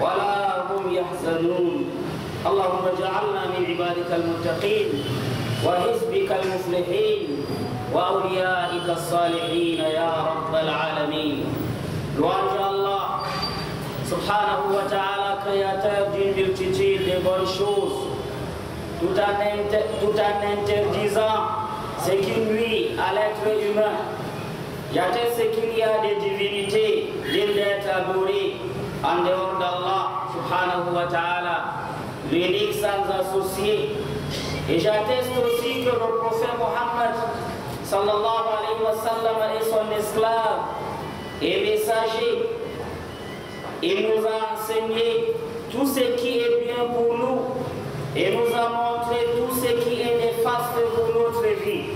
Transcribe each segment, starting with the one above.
ولا هم يحزنون. اللهم اجعلنا من عبادك المتقين وحزبك المفلحين وأوليائك الصالحين يا رب العالمين. Louange à Allah subhanahu wa ta'ala, créateur d'une multitude de bonnes choses, tout en interdisant ce qui nuit à l'être humain. J'atteste ce qu'il y a des divinités dignes d'être adorées en dehors d'Allah subhanahu wa ta'ala, l'unique sans associé. Et j'atteste aussi que le prophète Mohammed sallallahu alayhi wa sallam est son esclave et messager. Il nous a enseigné tout ce qui est bien pour nous et nous a montré tout ce qui est néfaste pour notre vie.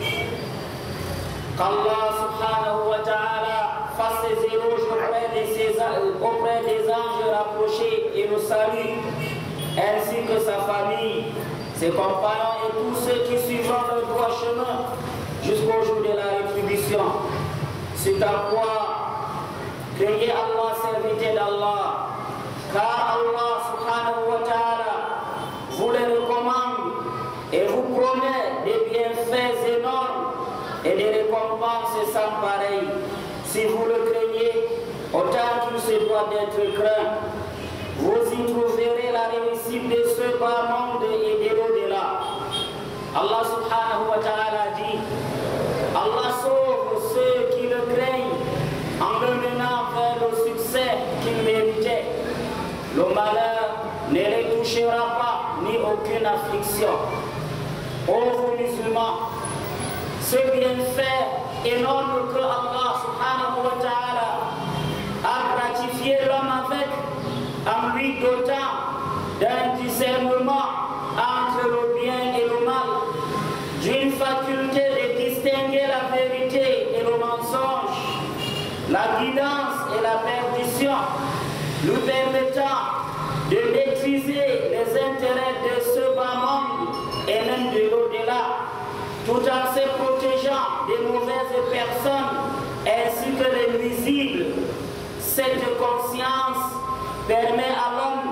Qu'Allah subhanahu wa ta'ala fasse ses éloges auprès des anges rapprochés et nous salue, ainsi que sa famille, ses compagnons et tous ceux qui suivront le droit chemin jusqu'au jour de la rétribution. C'est à quoi craignez Allah, serviteur d'Allah, car Allah subhanahu wa ta'ala vous le recommande et vous promet des bienfaits énormes et des récompenses sans pareil. Si vous le craignez, autant qu'il se doit d'être craint, vous y trouverez la réussite de ce bas monde et de l'au-delà. Allah subhanahu wa ta'ala dit: Allah sauve ceux qui le craignent en le menant vers le succès qu'ils méritaient. Le malheur ne les touchera pas ni aucune affliction. Ô vous musulmans, ce bienfait énorme que Allah subhanahu wa ta'ala a gratifié l'homme avec, en lui dotant d'un discernement entre le bien et le mal, d'une faculté de distinguer la vérité et le mensonge, la guidance et la perdition, nous permettant de maîtriser les intérêts de ce bas monde et même de l'au-delà, tout en se protégeant des mauvaises personnes ainsi que les nuisibles. Cette conscience permet à l'homme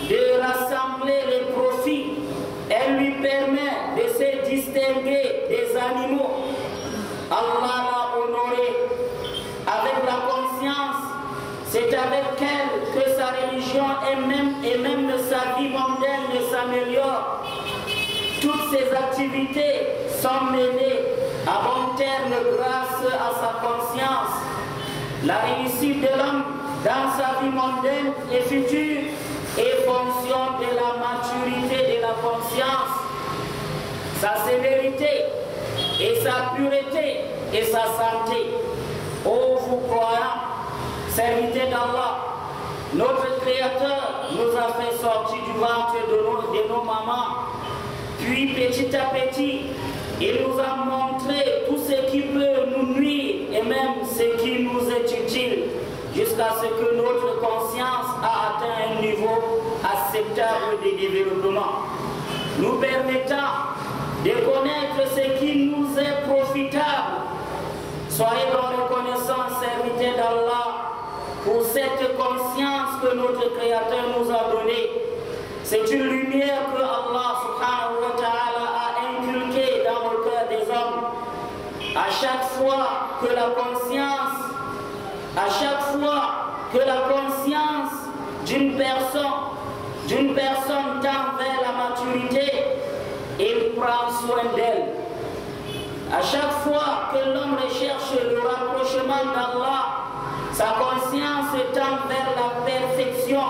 de rassembler les profits. Elle lui permet de se distinguer des animaux. Allah l'a honoré avec la conscience. C'est avec elle que sa religion et même sa vie mondaine s'améliore. Toutes ses activités sont menées à bon terme grâce à sa conscience. La réussite de l'homme dans sa vie mondaine et future est fonction de la maturité de la conscience, sa sévérité et sa pureté et sa santé. Ô vous croyants, serviteurs d'Allah, notre Créateur nous a fait sortir du ventre de nos mamans, puis petit à petit, il nous a montré tout ce qui peut nous nuire et même ce qui nous est utile, jusqu'à ce que notre conscience a atteint un niveau acceptable de développement, nous permettant de connaître ce qui nous est profitable. Soyez donc reconnaissants, serviteurs d'Allah, pour cette conscience que notre Créateur nous a donnée. C'est une lumière que Allah subhanahu wa ta'ala a inculquée dans le cœur des hommes. À chaque fois que la conscience d'une personne tend vers la maturité, il prend soin d'elle. À chaque fois que l'homme recherche le rapprochement d'Allah, sa conscience tend vers la perfection.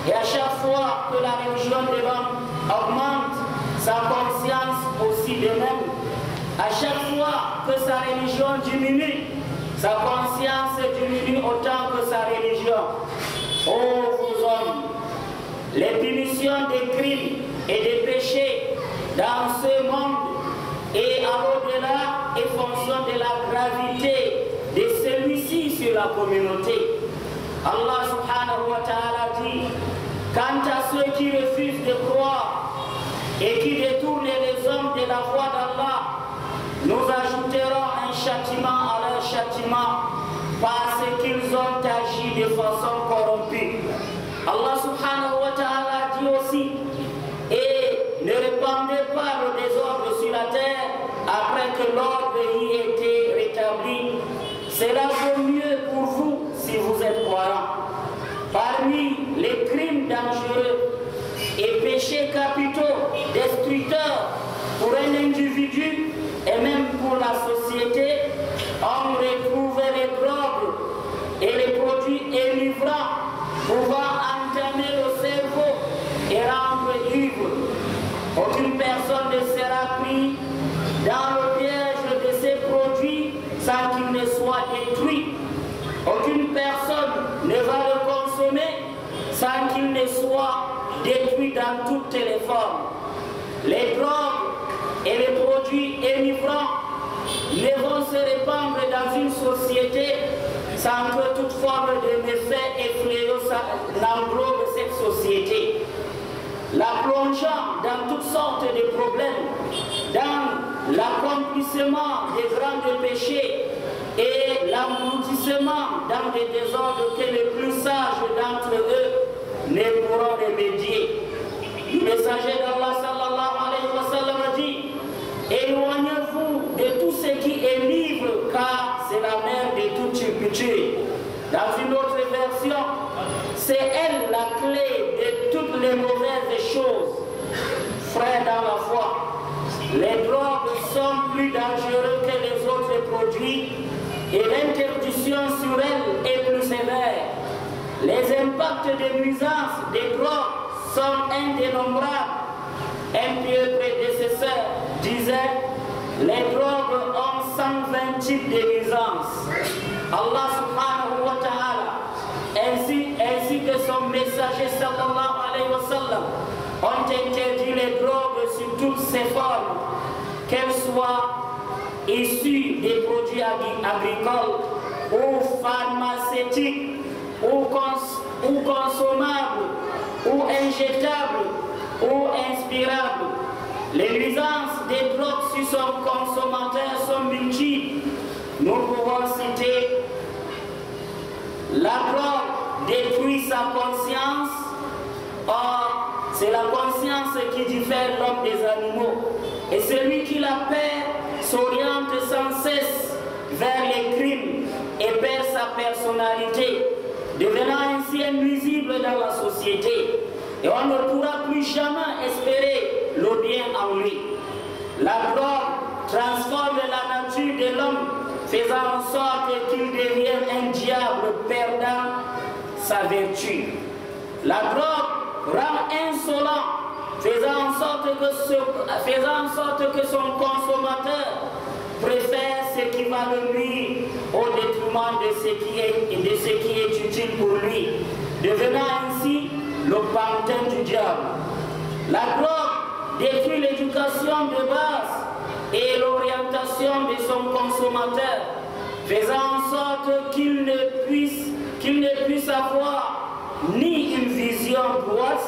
Et à chaque fois que la religion de l'homme augmente, sa conscience aussi de même. À chaque fois que sa religion diminue, sa conscience diminue autant que sa religion. Ô vous hommes, les punitions des crimes et des péchés dans ce monde et à l'au-delà est fonction de la gravité de celui-ci sur la communauté. Allah subhanahu wa ta'ala dit: quant à ceux qui refusent de croire et qui détournent les hommes de la voie d'Allah, nous ajouterons un châtiment à leur châtiment parce qu'ils ont agi de façon corrompue. Allah subhanahu l'ordre y était rétabli. Cela vaut mieux pour vous si vous êtes croyants. Parmi les crimes dangereux et péchés capitaux, destructeurs pour un individu et même pour la société, on retrouve les drogues et les produits enivrants pouvant entamer le cerveau et rendre ivre. Aucune personne ne sera prise dans le piège de ces produits sans qu'il ne soit détruit. Aucune personne ne va le consommer sans qu'il ne soit détruit dans toutes les formes. Les drogues et les produits enivrants ne vont se répandre dans une société sans que toute forme de méfait et fléau n'englobe cette société, la plongeant dans toutes sortes de problèmes, dans l'accomplissement des grands péchés et l'engloutissement dans des désordres que les plus sages d'entre eux ne pourront remédier. Le messager d'Allah sallallahu alayhi wa sallam a dit: éloignez-vous de tout ce qui est libre, car c'est la mère de toute turpitude. Dans une autre version, c'est elle la clé de toutes les mauvaises choses. Frères dans la foi, les drogues sont plus dangereux que les autres produits et l'interdiction sur elles est plus sévère. Les impacts de nuisance des drogues sont indénombrables. Un pieux prédécesseur disait: les drogues ont 120 types de nuisances. Allah subhanahu wa ta'ala ainsi que son messager sallallahu alayhi wa sallam ont interdit les drogues sous toutes ses formes, qu'elles soient issues des produits agricoles ou pharmaceutiques ou consommables ou injectables ou inspirables. Les nuisances des drogues sur son consommateur sont multiples. Nous pouvons citer: la drogue détruit sa conscience. Or, c'est la conscience qui diffère l'homme des animaux. Et celui qui la perd s'oriente sans cesse vers les crimes et perd sa personnalité, devenant ainsi nuisible dans la société. Et on ne pourra plus jamais espérer le bien en lui. La drogue transforme la nature de l'homme, faisant en sorte qu'il devienne un diable perdant sa vertu. La drogue rend insolent, faisant en sorte que son consommateur préfère ce qui va le nuire au détriment de ce qui est utile pour lui, devenant ainsi le pantin du diable. La drogue détruit l'éducation de base et l'orientation de son consommateur, faisant en sorte qu'il ne puisse avoir ni une vision droite,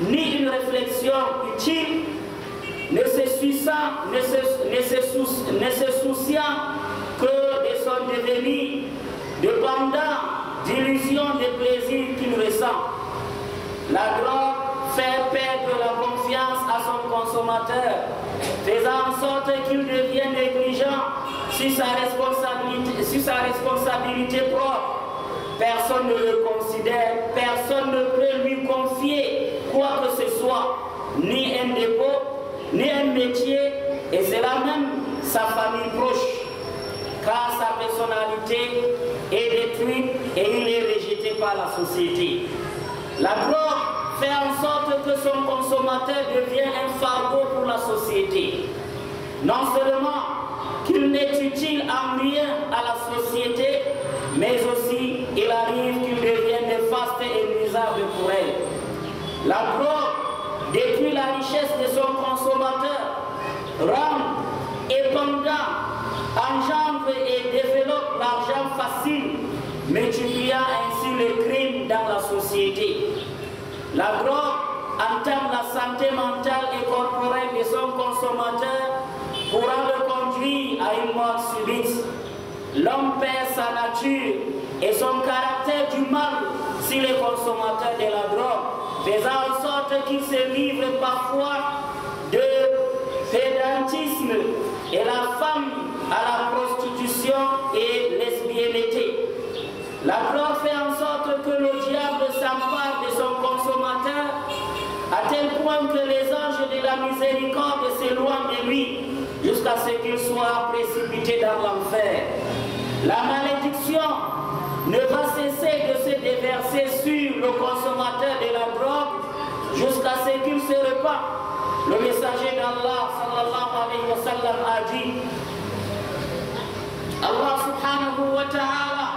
ni une réflexion utile, ne se souciant que de son devenir, dépendant d'illusions de plaisir qu'il ressent. La drogue fait perdre la confiance à son consommateur, faisant en sorte qu'il devienne négligent sur sa responsabilité propre. Personne ne le considère, personne ne peut lui confier quoi que ce soit, ni un dépôt, ni un métier, et c'est là même sa famille proche, car sa personnalité est détruite et il est rejeté par la société. La drogue fait en sorte que son consommateur devient un fardeau pour la société. Non seulement qu'il n'est utile en rien à la société, mais aussi il arrive qu'il devienne néfaste et nuisable pour elle. La drogue détruit la richesse de son consommateur, rend épandant, engendre et développe l'argent facile, multipliant ainsi les crimes dans la société. La drogue entame la santé mentale et corporelle de son consommateur, pourra le conduire à une mort subite. L'homme perd sa nature et son caractère du mal s'il est consommateur de la drogue, faisant en sorte qu'il se livre parfois de pédantisme et la femme à la prostitution et lesbiennité. La drogue fait en sorte que le diable s'empare de son consommateur à tel point que les anges de la miséricorde s'éloignent de lui jusqu'à ce qu'il soit précipité dans l'enfer. La malédiction ne va cesser de se déverser sur le consommateur de la drogue jusqu'à ce qu'il se répand. Le messager d'Allah sallallahu alayhi wa sallam a dit, Allah subhanahu wa ta'ala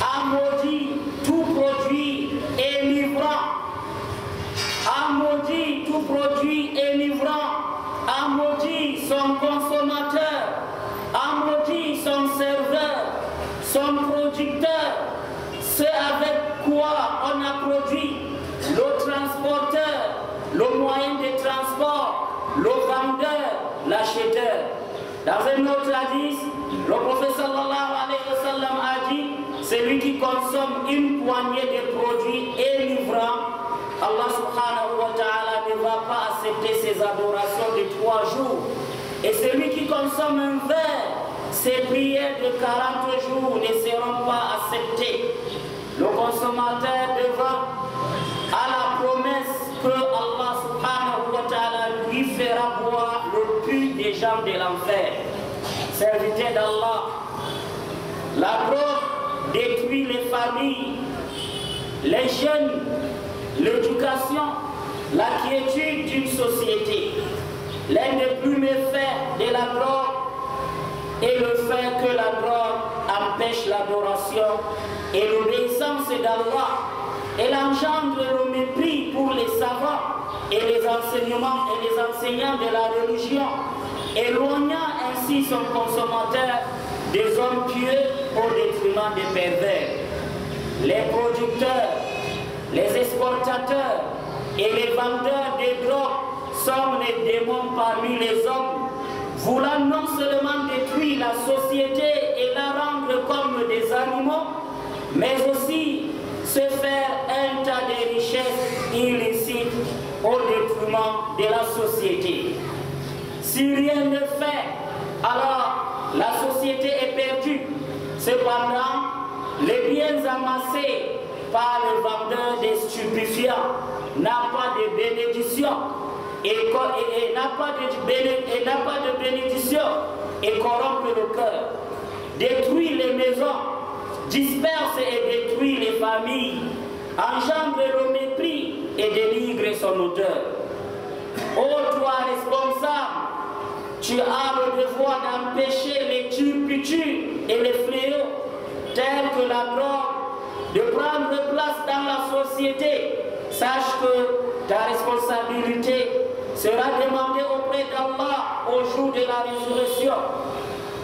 a maudit tout produit énivrant, a maudit tout produit énivrant, a maudit son consommateur, a maudit son serveur, son producteur, ce avec quoi on a produit, le transporteur, le moyen de transport, le vendeur, l'acheteur. Dans un autre hadith, le prophète sallallahu alayhi wa sallam a dit, celui qui consomme une poignée de produits énivrants, Allah subhanahu wa ta'ala ne va pas accepter ses adorations de 3 jours. Et celui qui consomme un verre, ses prières de 40 jours ne seront pas acceptées. Le consommateur devant à la promesse que Allah subhanahu wa ta'ala lui fera boire le puits des gens de l'enfer. Serviteur d'Allah, la drogue détruit les familles, les jeunes, l'éducation, la quiétude d'une société. L'un des plus méfaits de la drogue est le fait que la drogue empêche l'adoration et l'obéissance d'Allah. Elle engendre le mépris pour les savants et les enseignements et les enseignants de la religion, éloignant ainsi son consommateur des hommes pieux au détriment des pervers. Les producteurs, les exportateurs et les vendeurs de drogue sont les démons parmi les hommes, voulant non seulement détruire la société et la rendre comme des animaux, mais aussi se faire un tas de richesses illicites au détriment de la société. Si rien ne fait, alors la société est perdue. Cependant, les biens amassés par le vendeur des stupéfiants n'a pas de bénédiction et n'a pas de bénédiction et corrompt le cœur, détruit les maisons, disperse et détruit les familles, engendre le mépris et dénigre son auteur. Ô toi responsable, tu as le devoir d'empêcher les turpitudes et les fléaux tels que la drogue de prendre place dans la société. Sache que ta responsabilité sera demandée auprès d'Allah au jour de la résurrection.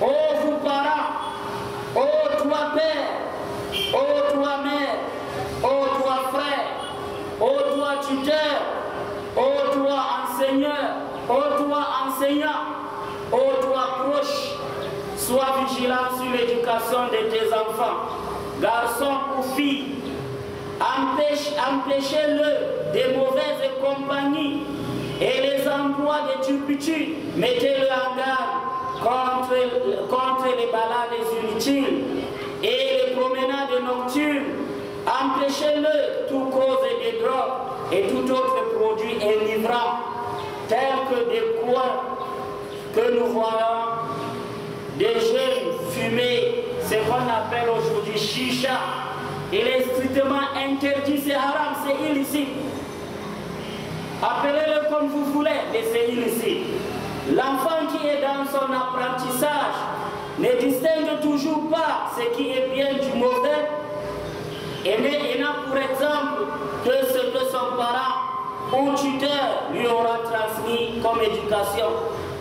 Ô vous parents, ô toi père, ô toi mère, ô toi frère, ô toi tuteur, ô toi enseignant, ô toi proche, sois vigilant sur l'éducation de tes enfants, garçons ou filles. Empêchez-le des mauvaises compagnies et les endroits de turpitude. Mettez-le en garde contre les balades inutiles et les promenades nocturnes. Empêchez-le toute cause de drogue et tout autre produit enivrant, tels que des coins que nous voyons, des jeunes fumer, ce qu'on appelle aujourd'hui chicha. Il est strictement interdit, c'est haram, c'est illicite. Appelez-le comme vous voulez, mais c'est illicite. L'enfant qui est dans son apprentissage ne distingue toujours pas ce qui est bien du mauvais et n'a pour exemple que ce que son parent ou tuteur lui aura transmis comme éducation.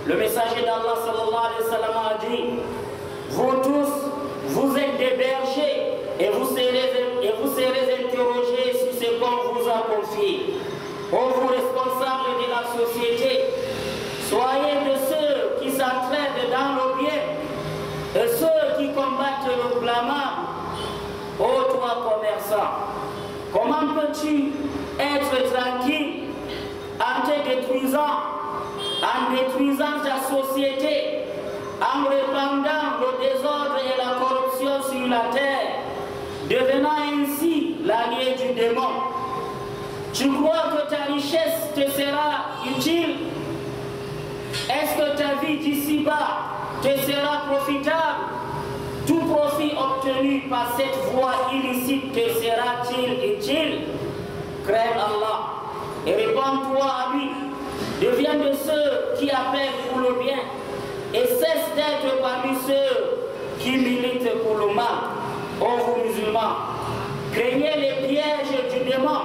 Le messager d'Allah sallallahu alayhi wa sallam a dit, vous tous, vous êtes des bergers et vous serez interrogés sur ce qu'on vous a confié. Ô vous responsables de la société, soyez de ceux qui s'entraident dans le bien et ceux qui combattent le blâmable. Ô toi commerçant, comment peux-tu être tranquille en te détruisant, en détruisant ta société Tu crois que ta richesse te sera utile? Est-ce que ta vie d'ici-bas te sera profitable? Tout profit obtenu par cette voie illicite te sera-t-il utile? Craigne Allah et répands-toi à lui. Deviens de ceux qui appellent pour le bien et cesse d'être parmi ceux qui militent pour le mal. Ô vous musulmans, craignez les pièges du démon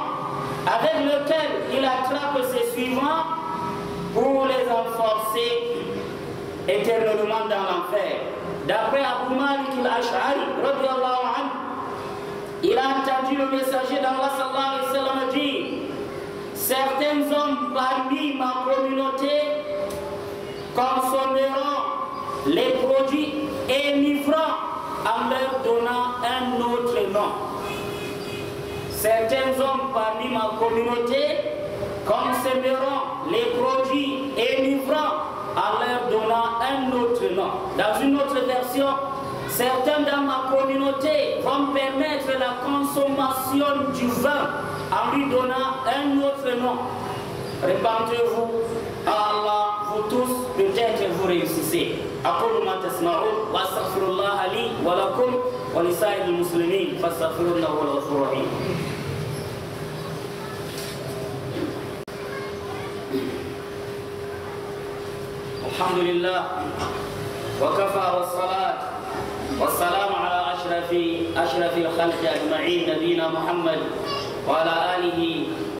avec lequel il attrape ses suivants pour les enforcer éternellement dans l'enfer. D'après Abu Malik al-Ash'ari, il a entendu le messager d'Allah sallallahu alayhi wa sallam dire: certains hommes parmi ma communauté consommeront les produits enivrants en leur donnant un autre nom. Certains hommes parmi ma communauté consommeront les produits enivrants en leur donnant un autre nom. Dans une autre version, certains dans ma communauté vont permettre la consommation du vin en lui donnant un autre nom. Répandez-vous à Allah, vous tous, peut-être vous réussissez. أقول ما تسمعون وأستغفر الله لي ولكم ولسائر المسلمين فاستغفروه إنه هو الغفور الرحيم. الحمد لله وكفى والصلاة والسلام على أشرف الخلق أجمعين نبينا محمد وعلى آله